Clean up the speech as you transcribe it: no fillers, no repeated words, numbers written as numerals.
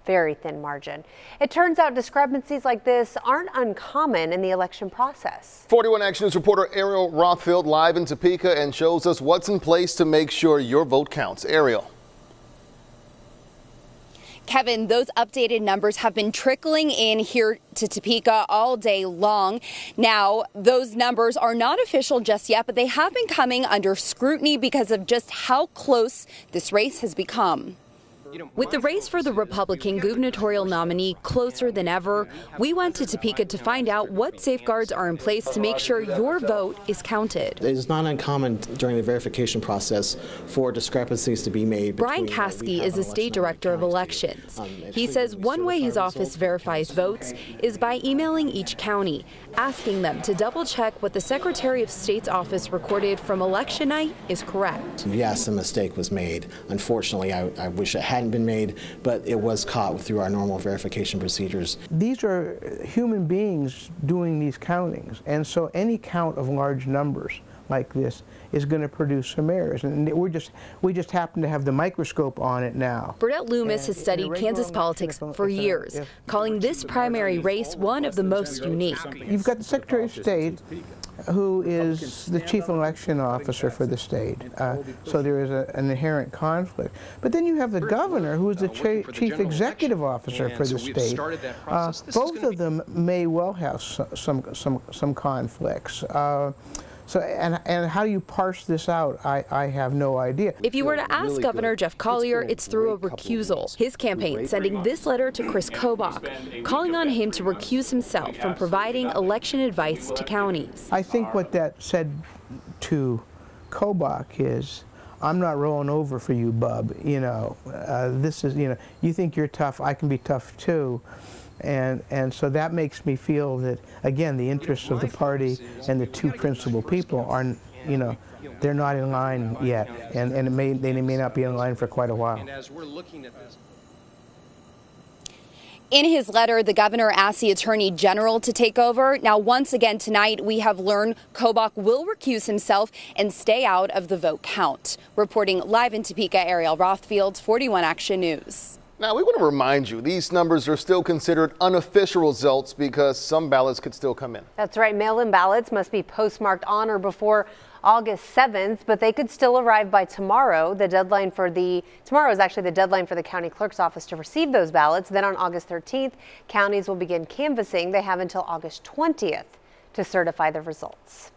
very thin margin. It turns out discrepancies like this aren't uncommon in the election process. 41 Action News reporter Ariel Rothfield live in Topeka and shows us what's in place to make sure your vote counts. Ariel. Kevin, those updated numbers have been trickling in here to Topeka all day long. Now, those numbers are not official just yet, but they have been coming under scrutiny because of just how close this race has become. With the race for the Republican gubernatorial nominee closer than ever, we went to Topeka to find out what safeguards are in place to make sure your vote is counted. It is not uncommon during the verification process for discrepancies to be made. Brian Caskey is the state director of elections. He says one way his office verifies votes is by emailing each county, asking them to double check what the Secretary of State's office recorded from election night is correct. Yes, a mistake was made. Unfortunately, I wish it hadn't been made, but it was caught through our normal verification procedures. These are human beings doing these countings, and so any count of large numbers like this is going to produce some errors, and we just happen to have the microscope on it now. Burdett Loomis has studied Kansas politics for years, calling this primary race one of the most unique. You've got the Secretary of State, who is the chief election officer for the state, so there is an inherent conflict. But then you have the governor, who is the chief executive officer for the state. Both of them may well have some conflicts. And how you parse this out, I have no idea. If you were to ask Governor Jeff Collier, it's through a recusal. His campaign sending this letter to Chris Kobach, calling on him to recuse himself from providing election advice to counties. I think what that said to Kobach is, I'm not rolling over for you, bub. You know, this is, you think you're tough, I can be tough too. And so that makes me feel that, again, the interests of the party and the two principal people are, they're not in line yet, and they may not be in line for quite a while. And as we're looking at this. In his letter, the governor asked the attorney general to take over. Now, once again tonight, we have learned Kobach will recuse himself and stay out of the vote count. Reporting live in Topeka, Ariel Rothfield, 41 Action News. Now, we want to remind you, these numbers are still considered unofficial results because some ballots could still come in. That's right. Mail-in ballots must be postmarked on or before August 7th, but they could still arrive by tomorrow. Tomorrow is actually the deadline for the county clerk's office to receive those ballots. Then on August 13th, counties will begin canvassing. They have until August 20th to certify the results.